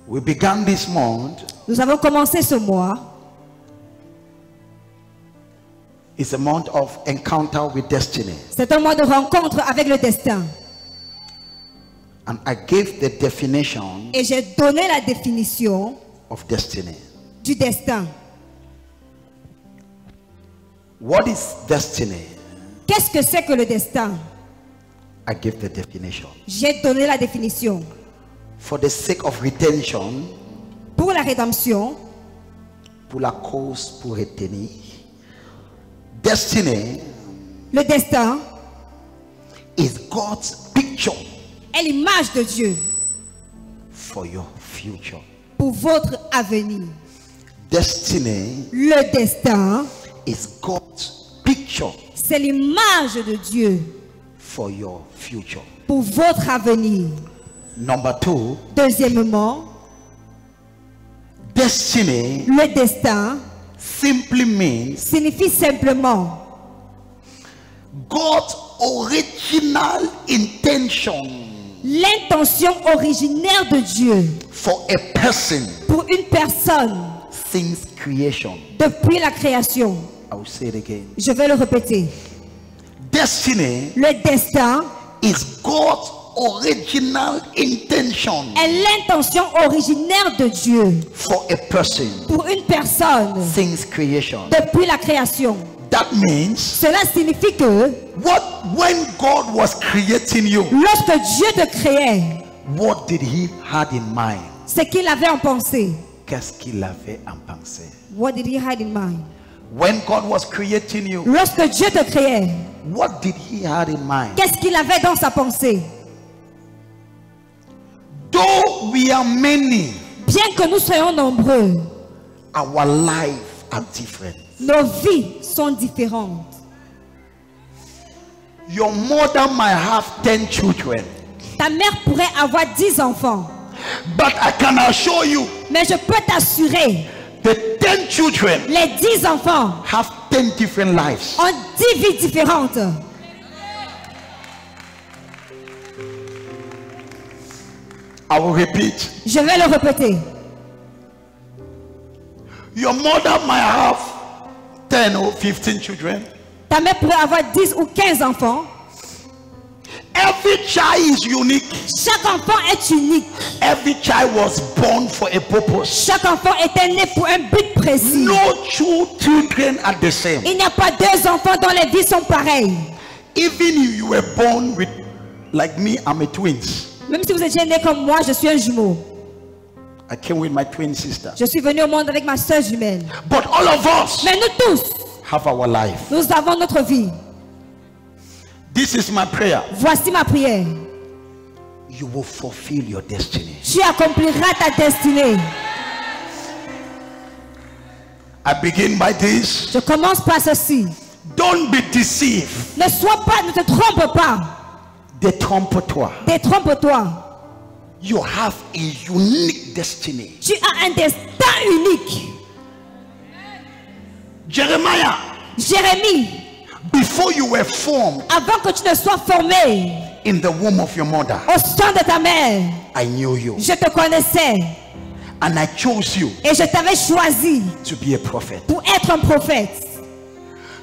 We began this month. Nous avons commencé ce mois. It's a month of encounter with destiny. C'est un mois de rencontre avec le destin. And I gave the definition Et j'ai donné la définition of destiny. du destin. What is destiny? Qu'est-ce que c'est que le destin? I gave the definition. J'ai donné la définition. For the sake of retention, Pour la rédemption, pour la cause pour retenir, destiny le destin is God's picture est l'image de Dieu for your future. pour votre avenir. Destiny Le destin, is God's picture c'est l'image de Dieu for your future. pour votre avenir. Number two, Deuxièmement, destiny le destin simply means signifie simplement God's original intention l'intention originaire de Dieu for a person pour une personne since creation. depuis la création. I will say it again. Je vais le répéter. Destiny Le destin is God's original intention est l'intention originaire de Dieu for a person pour une personne since creation. depuis la création. That means Cela signifie que when God was creating you, lorsque Dieu te créait, what did he had in mind? ce qu'il avait en pensée. Qu'est-ce qu'il avait en pensée? What did he have in mind? When God was creating you, Lorsque Dieu te créait, what did he had in mind? qu'est-ce qu'il avait dans sa pensée? Though we are many, Bien que nous soyons nombreux, our lives are different. nos vies sont différentes. Your mother might have 10 children, Ta mère pourrait avoir 10 enfants, but I can assure you mais je peux t'assurer, the 10 children les 10 enfants have 10 different lives. ont 10 vies différentes. I will repeat. Je vais le répéter. Your mother might have 10 or 15 children. Ta mère pourrait avoir 10 ou 15 enfants. Every child is unique. Chaque enfant est unique. Every child was born for a purpose. Chaque enfant était né pour un but précis. No two children are the same. Il n'y a pas deux enfants dont les vies sont pareilles. Even if you were born with, like me, I'm a twins. Même si vous étiez né comme moi, je suis un jumeau. I came with my twin sister. Je suis venu au monde avec ma soeur jumelle. But all of us Mais nous tous, have our life. nous avons notre vie. This is my prayer. Voici ma prière. You will fulfill your destiny. Tu accompliras ta destinée. I begin by this. Je commence par ceci. Don't be deceived. Ne te trompe pas. Détrompe-toi. Détrompe-toi. You have a unique destiny. Tu as un destin unique. Jeremiah, Jérémie, before you were formed avant que tu ne sois formé in the womb of your mother, au sein de ta mère, I knew you. je te connaissais And I chose you et je t'avais choisi to be a prophet. pour être un prophète.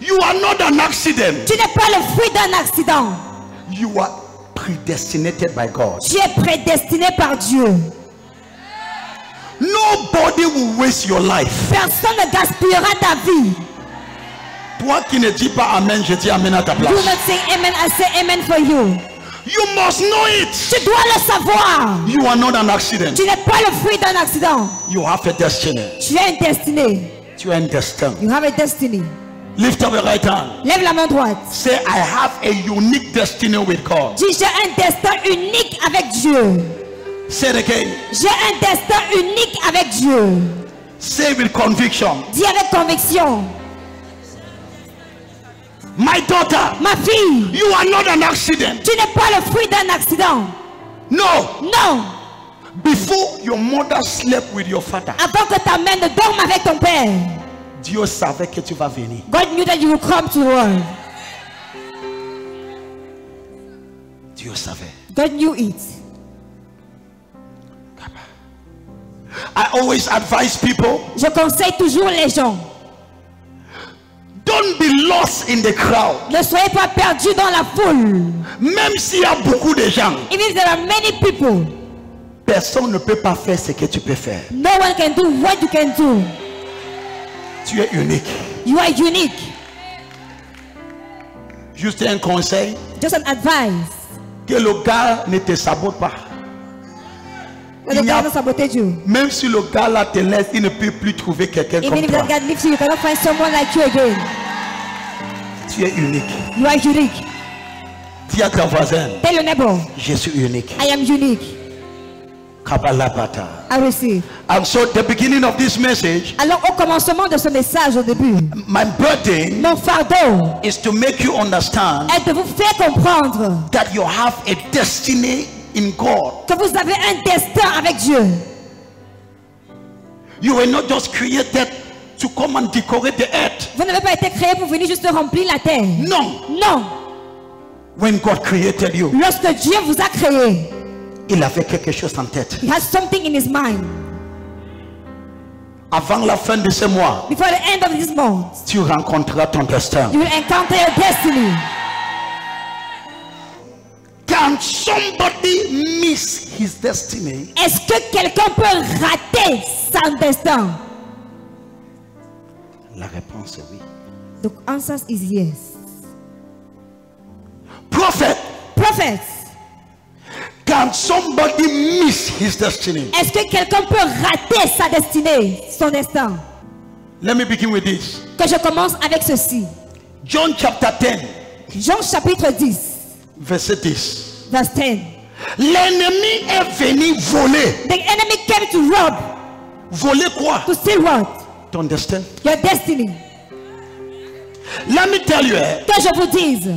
You are not an accident. Tu n'es pas le fruit d'un accident. You are predestinated by God. Tu es prédestiné par Dieu. Nobody will waste your life. Personne ne gaspillera ta vie. Toi qui ne dis pas amen, je dis amen à ta place. Do not say amen, I say amen for you. You must know it. Tu dois le savoir. You are not an accident. Tu n'es pas le fruit d'un accident. You have a destiny. Tu as une destinée. Tu as un destin. You have a destiny. Lift up your right hand. Lève la main droite. Say, I have a unique destiny with God. Dis, j'ai un destin unique avec Dieu. Say it again. J'ai un destin unique avec Dieu. Say with conviction. Dis avec conviction. My daughter, Ma fille, you are not an accident. tu n'es pas le fruit d'un accident. No. Non. Before your mother slept with your father, Avant que ta mère ne dorme avec ton père, Dieu savait que tu vas venir. God knew that you would come to the world. Dieu savait. God knew it. I always advise people, Je conseille toujours les gens. don't be lost in the crowd. Ne soyez pas perdus dans la foule. Même s'il y a beaucoup de gens, Even if there are many people, personne ne peut pas faire ce que tu peux faire. no one can do what you can do. Tu es unique. You are unique. Juste un conseil, Just an advice. que le gars ne te sabote pas. When the Il y a- guy sabotage you. Même si le gars là te laisse, il ne peut plus trouver quelqu'un Even comme if toi. that guy leaves you, you cannot find someone like you again. Tu es unique. You are unique. Dis à ta voisin, Tell your neighbor, je suis unique. I am unique. Kabalabata. I receive. And so the beginning of this message, Alors au commencement de ce message au début, my burden mon fardeau is to make you understand est de vous faire comprendre that you have a destiny in God. que vous avez un destin avec Dieu. You were not just created to come and decorate the earth. Vous n'avez pas été créé pour venir juste remplir la terre. No. Non. When God created you, Lorsque Dieu vous a créé, il avait quelque chose en tête. He has something in His mind. Avant la fin de ce mois, Before the end of this month, tu rencontreras ton destin. you will encounter your destiny. Can somebody miss his destiny? Est-ce que quelqu'un peut rater son destin? La réponse est oui. The answer is yes. Prophet, Prophets, can somebody miss his destiny? est-ce que quelqu'un peut rater sa destinée, son destin? Let me begin with this. Que je commence avec ceci. John chapter 10, Jean chapitre 10, verset 10. verse 10. L'ennemi est venu voler. The enemy came to rob, Voler quoi? to steal what? Ton destin. Your destiny. Let me tell you, Que je vous dise,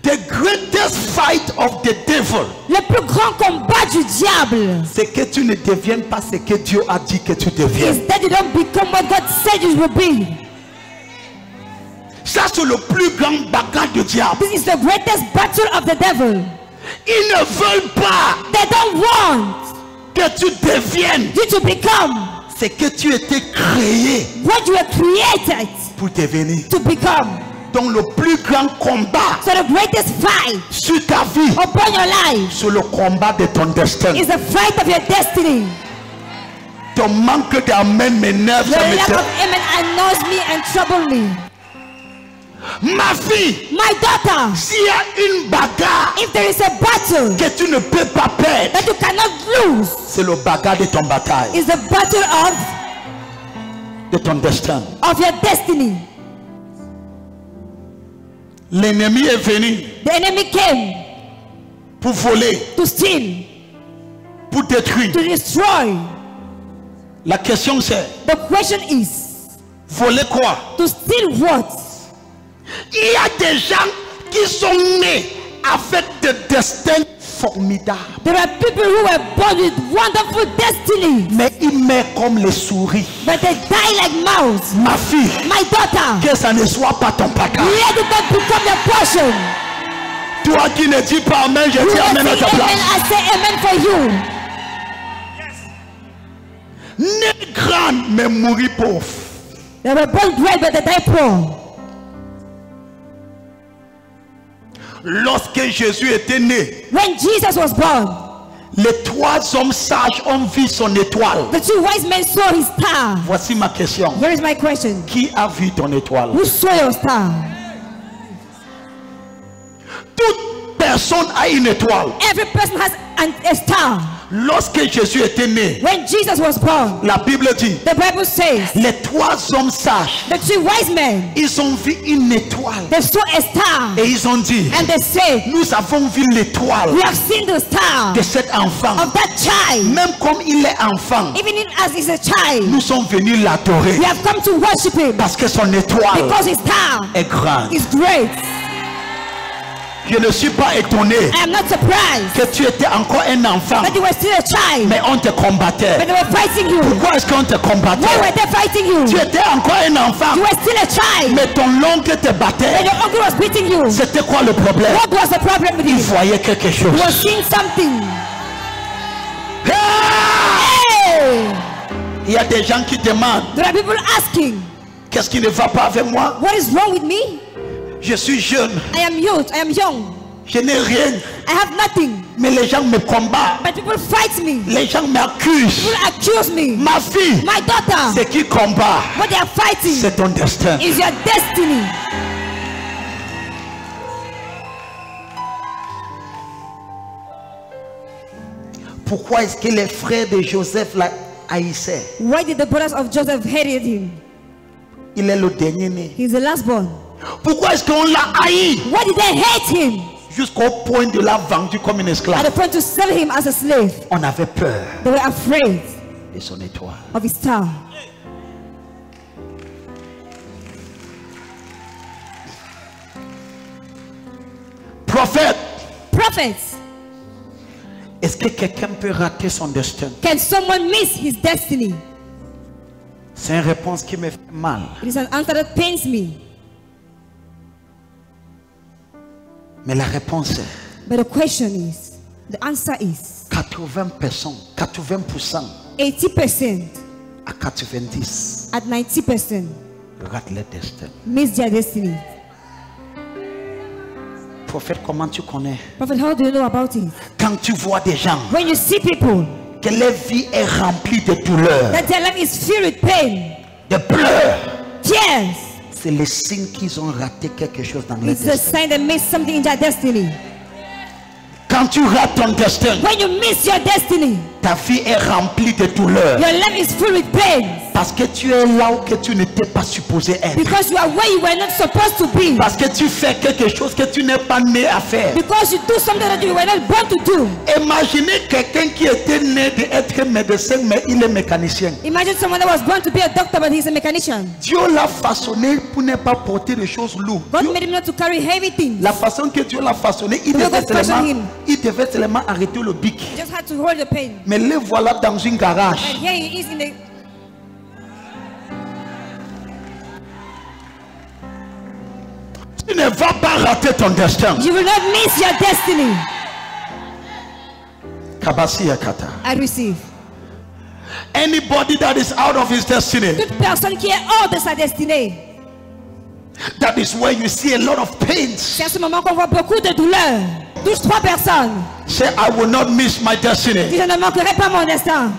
the greatest fight of the devil, le plus grand combat du diable c'est que tu ne deviennes pas ce que Dieu a dit que tu deviens. is that you don't become what God said you will be. Ça, c'est le plus grand bagarre du diable. This is the greatest battle of the devil. Ils ne veulent pas They don't want que tu deviennes you to become ce que tu étais créé what you were created pour devenir. to become. Donc le plus grand combat So the greatest fight sur ta vie, upon your life c'est le combat de ton destin. is the fight of your destiny. Ton manque d'amen m'énerve. Your ça me lack fait- of amen annoys me and trouble me. Ma fille, My daughter, s'il y a une bagarre if there is a battle que tu ne peux pas perdre, that you cannot lose, c'est le bagarre de ton bataille, is the battle de ton destin. of your destiny. L'ennemi est venu The enemy came pour voler, to steal, pour détruire. to destroy. La question c'est, The question is, voler quoi? to steal what? Il y a des gens qui sont nés avec des destins formidables. There are people who were born with wonderful destiny, Mais ils meurent comme les souris. but they die like mouse. Ma fille, My daughter, que ça ne soit pas ton bagage. let it not become your portion. Toi qui ne dis pas amen, je You dis will amen à say ta amen, place. I say amen for you. Né grand, mais mourir pauvre. They were born great, but they die poor. Lorsque Jésus était né, When Jesus was born, les trois hommes sages ont vu son étoile. the two wise men saw his star. Voici ma question. Here is my question. Qui a vu ton étoile? Who saw your star? Toute personne a une étoile. Every person has a star. Lorsque Jésus était né, When Jesus was born, la Bible dit, the Bible says, les trois hommes sages, the two wise men, ils ont vu une étoile. they saw a star. Et ils ont dit, And they said, nous avons vu l'étoile we have seen the star de cet enfant. of that child. Même comme il est enfant, Even as he's a child, nous sommes venus l'adorer. we have come to worship him Parce que son étoile because his star est grande. is great. Je ne suis pas étonné I am not surprised que tu étais encore un enfant, that you were still a child, mais on te combattait. but they were fighting you. Pourquoi est-ce qu'on te Why combattait? were they fighting you? Tu étais encore un enfant, You were still a child, mais ton oncle te and battait. your uncle was beating you. C'était quoi le problème? What was the problem with Il you? voyait quelque chose. You were seeing something. Ah! Hey! Il y a des gens qui demandent, There are people asking, qu'est-ce qui ne va pas avec moi? what is wrong with me? Je suis jeune, I am youth, I am young, je n'ai rien, I have nothing. mais les gens me combattent, But people fight me. les gens m'accusent. People accuse me. Ma fille, My daughter, c'est qui combat, what they are fighting c'est ton destin. is your destiny. Pourquoi est-ce que les frères de Joseph la haïssaient? Why did the brothers of Joseph hated him? Il est le dernier né. He's the last born. Pourquoi est-ce qu'on l'a haï Why did they hate him? jusqu'au point de l'a vendu comme un At esclave? the point to sell him as a slave. On avait peur They were afraid de son étoile. of his star. Prophète, Prophets, est-ce que quelqu'un peut rater son destin? can someone miss his destiny? C'est une réponse qui me fait mal. It is an answer that pains me. Mais la réponse est But the question is, the answer is 80%, 80% 80% à 90% at 90% ratent leur destin. miss their destiny. Prophète, comment tu connais? Prophet, how do you know about it? Quand tu vois des gens When you see people que leur vie est remplie de douleurs, that their life is filled with pain, de pleurs, tears, c'est le signe qu'ils ont raté quelque chose dans leur it's a destin. sign they missed something in their destiny. Quand tu rates ton destin, When you miss your destiny, ta vie est remplie de douleurs. your life is filled with pain Parce que tu es là où que tu n'étais pas supposé être. because you are where you were not supposed to be. Parce que tu fais quelque chose que tu n'es pas né à faire. Because you do something that you were not born to do. Imaginez quelqu'un qui était né d'être médecin, mais il est mécanicien. Imagine someone that was born to be a doctor but he's a mechanician. Dieu l'a façonné pour ne pas porter des choses lourdes. God Dieu- made him not to carry heavy things. la façon que Dieu l'a façonné, il The way devait, God fashioned him. il devait seulement arrêter le bic. He just had to hold the pain. Mais le voilà dans une garage. And here he is in the... Tu ne vas pas rater ton destin. You will not miss your destiny. Kabasi Yakata. I receive. Anybody that is out of his destiny, Toute personne qui est hors de sa destinée. that is where you see a lot of pains. C'est à ce moment qu'on voit beaucoup de douleurs. Touche 3 personnes. Say, I will not miss my Dis, destiny. je ne manquerai pas mon destin.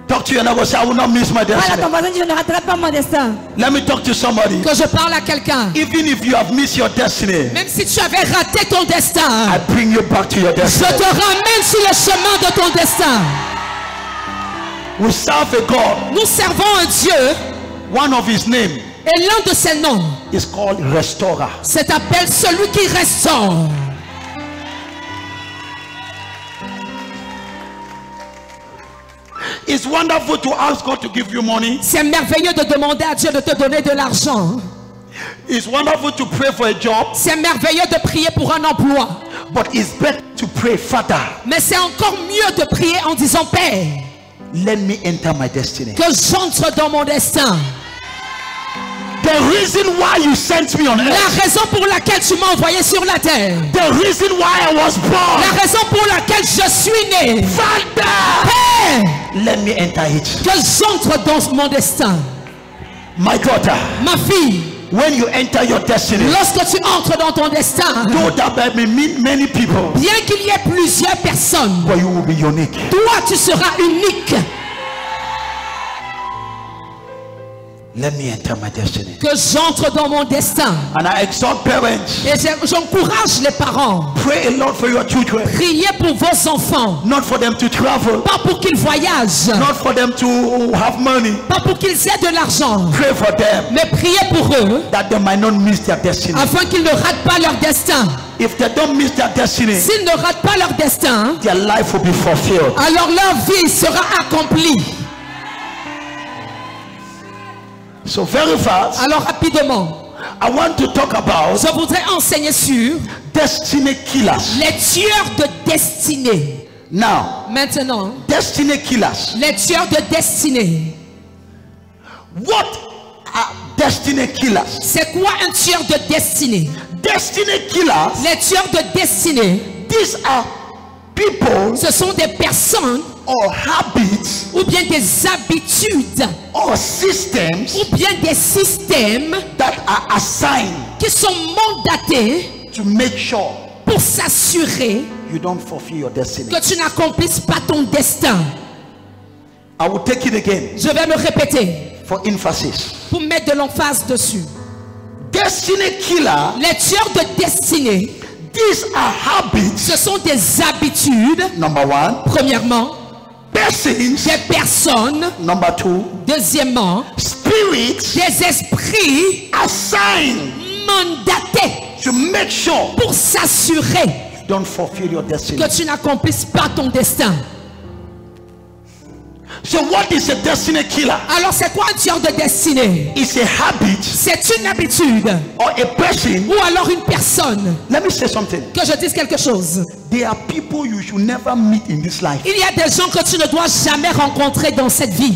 Talk to your neighbor, say, I will not miss my Voilà, destiny. ton voisin dit, je ne raterai pas mon destin. Let me talk to somebody. Que je parle à quelqu'un. Even if you have missed your destiny, Même si tu avais raté ton destin, I bring you back to your je destiny. te ramène sur le chemin de ton destin. We serve a God. Nous servons un Dieu One of his name et l'un de ses noms is called Restorer. s'appelle celui qui restaure. It's wonderful to ask God to give you money. C'est merveilleux de demander à Dieu de te donner de l'argent. It's wonderful to pray for a job. C'est merveilleux de prier pour un emploi. But it's better to pray, Father, Mais c'est encore mieux de prier en disant Père, let me enter my destiny. que j'entre dans mon destin. The reason why you sent me on La earth, raison pour laquelle tu m'as envoyé sur la terre. the reason why I was born, La raison pour laquelle je suis né. Father, Père, let me enter it. que j'entre dans mon destin. My daughter, Ma fille, when you enter your destiny, lorsque tu entres dans ton destin, though that may mean many people, bien qu'il y ait plusieurs personnes, but you will be unique. toi tu seras unique. Let me enter my destiny. Que j'entre dans mon destin. And I exhort parents, Et j'encourage les parents. pray a lot for your children, Priez pour vos enfants. not for them to travel, Pas pour qu'ils voyagent. not for them to have money. Pas pour qu'ils aient de l'argent. Pray for them Mais priez pour eux that they might not miss their destiny. afin qu'ils ne ratent pas leur destin. If they don't miss their destiny, S'ils ne ratent pas leur destin, their life will be fulfilled. alors leur vie sera accomplie. So very fast, Alors rapidement, I want to talk about je voudrais enseigner sur destiny killers. les tueurs de destinée. Now, Maintenant, destiny killers. les tueurs de destinée. What are destiny killers? C'est quoi un tueur de destinée? Destiny killers, Les tueurs de destinée, these are people ce sont des personnes or habits ou bien des habitudes or systems ou bien des systèmes that are assigned qui sont mandatés to make sure pour s'assurer you don't fulfill your destiny. que tu n'accomplisses pas ton destin. I will take it again Je vais le répéter for emphasis. pour mettre de l'emphase dessus. Destiny killer, Les tueurs de destinée, these are habits. ce sont des habitudes, Number one, premièrement, persons. des personnes, Number two, deuxièmement, spirits des esprits assigned mandatés to make sure pour s'assurer you don't fulfill your destiny. que tu n'accomplisses pas ton destin. So what is a destiny killer? Alors c'est quoi un tueur de destinée? It's a habit C'est une habitude or a person. ou alors une personne. Let me say something. Que je dise quelque chose. There are people you should never meet in this life. Il y a des gens que tu ne dois jamais rencontrer dans cette vie.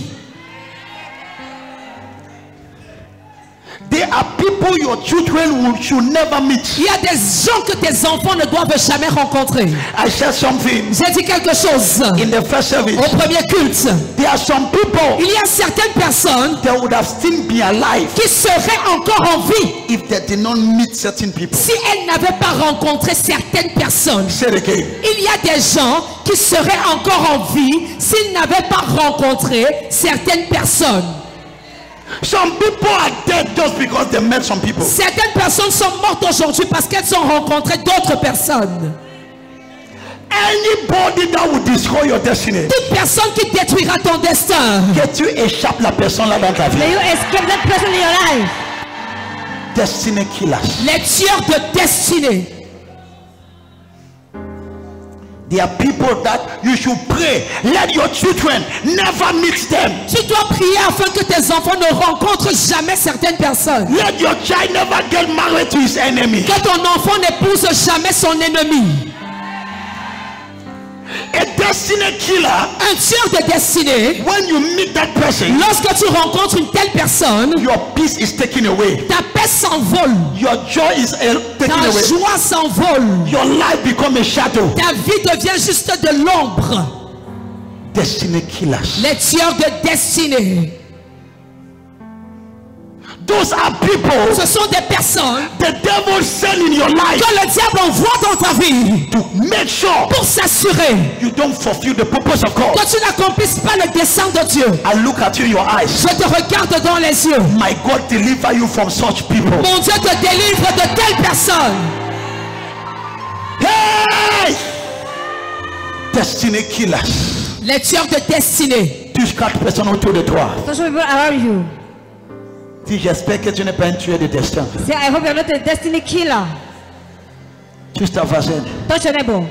There are people your children should never meet. Il y a des gens que tes enfants ne doivent jamais rencontrer. I said something J'ai dit quelque chose in the first service. au premier culte. There are some people Il y a certaines personnes that would have still been alive qui seraient encore en vie if they did not meet certain people. si elles n'avaient pas rencontré certaines personnes. Say it again. Il y a des gens qui seraient encore en vie s'ils n'avaient pas rencontré certaines personnes. Some people are dead just because they met some people. Certaines personnes sont mortes aujourd'hui parce qu'elles ont rencontré d'autres personnes. Anybody that will destroy your destiny, Toute personne qui détruira ton destin. que tu échappes la personne là dans ta vie. May you escape that person in your life. Destiny killers. Les tueurs de destinée. There are people that you should pray. Let your children never meet them. Tu dois prier afin que tes enfants ne rencontrent jamais certaines personnes. Let your child never get married to his enemy. Que ton enfant n'épouse jamais son ennemi. A destiny killer, Un tueur de destinée, when you meet that person, lorsque tu rencontres une telle personne, your peace is taken away. ta paix s'envole, Your joy is taken ta away. joie s'envole, Your life becomes a shadow. ta vie devient juste de l'ombre. Destiny killers. Les tueurs de destinée, Those are people ce sont des personnes the devil sent in your life que le diable envoie dans ta vie to make sure pour s'assurer you don't fulfill the purpose of God. que tu n'accomplisses pas le dessein de Dieu. I look at you in your eyes. Je te regarde dans les yeux. My God deliver you from such people. Mon Dieu te délivre de telles personnes. Hey! Destiny killers. Les tueurs de destinée. Touche 4 personnes autour de toi. Touch people around you. Si j'espère que tu n'es pas un tueur de destin. Say, I hope you're not a destiny killer. Touche ta voisine. Touch your neighbor.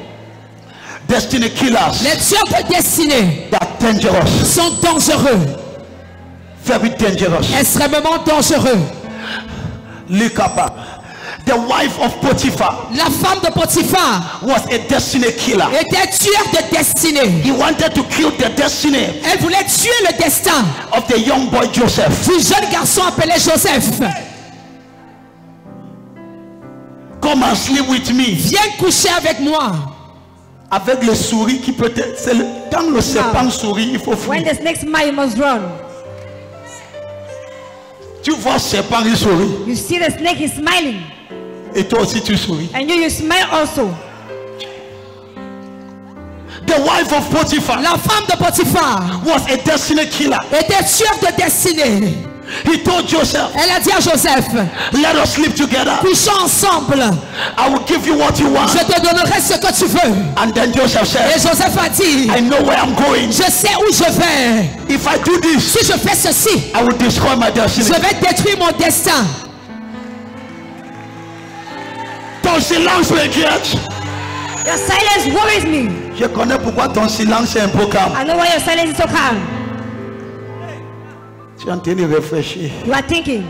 Destiny killers. Les tueurs de destinée They are dangerous. sont dangereux. Very dangerous. Extrêmement dangereux. Likapa. The wife of Potiphar La femme de Potiphar was a destiny killer. était tueur de destinée. He wanted to kill the destiny Elle voulait tuer le destin of the young boy Joseph. du jeune garçon appelé Joseph. Come and sleep with me. Viens coucher avec moi. Avec le souris qui peut être. Quand le serpent sourit, il faut When fuir. the snake smile, you must run. Tu vois le serpent, il sourit. You see the snake is smiling. Et toi aussi, tu souris. And you smile also. The wife of Potiphar La femme de Potiphar was a destiny killer. était tueur de destinée. He told Joseph, Elle a dit à Joseph, let us sleep together. couchons ensemble. I will give you what you want. Je te donnerai ce que tu veux. And then Joseph Et said, Joseph a dit, I know where I'm going. je sais où je vais. If I do this, Si je fais ceci, I will destroy my destiny. je vais détruire mon destin. Ton silence m'inquiète. Your silence worries me. Je connais pourquoi ton silence est un peu calme. I know why your silence is so calm. Tu es en train de réfléchir. You are thinking.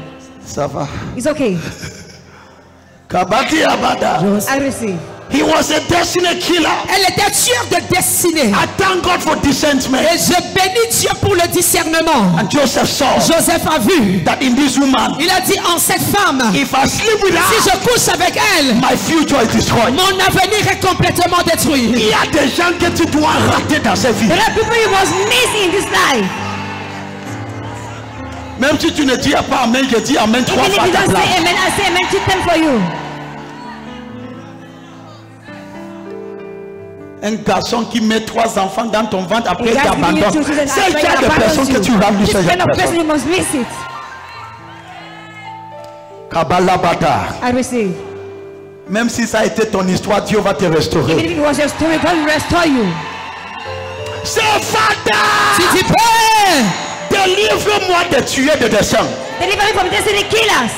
Ça va. It's okay. Kabaki Abada. I receive. He was a destiny killer. Elle était tueur de destinée. I thank God for discernment. Et je bénis Dieu pour le discernement. And Joseph saw Joseph a vu. that in this woman, Il a dit en cette femme, if I sleep with si her, je couche avec elle, my future is destroyed. mon avenir est complètement détruit. Il y a des gens que tu dois rater dans cette vie. There are people you must miss in this life. Même si tu ne dis pas amen, je dis amen trois Even if fois you ta don't place. say amen, I say amen 2 times for you. Un garçon qui met 3 enfants dans ton ventre après It il has given you t'abandonne. 2 children C'est after le he genre de personne que abandons tu you. rates This ce genre kind de of person personne. you must miss it. Kabalabata. I receive. Même si ça a été ton histoire, Dieu va te Even restaurer. if it was your story, God will restore you. C'est Father. Tu dis, Père, Délivre-moi des tueurs de dessein. Deliver me from destiny killers.